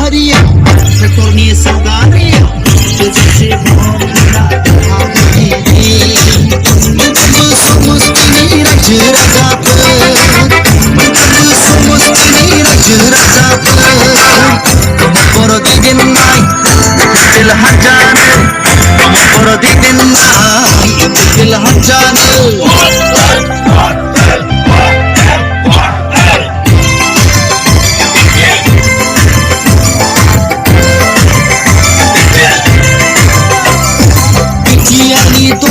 hariya setorni sangariya jese bhomra समस्तनी रज राजा समस्तनी रज राजा पर दिन नाई दिल हजाने पर दिन नाई दिल हजाने तो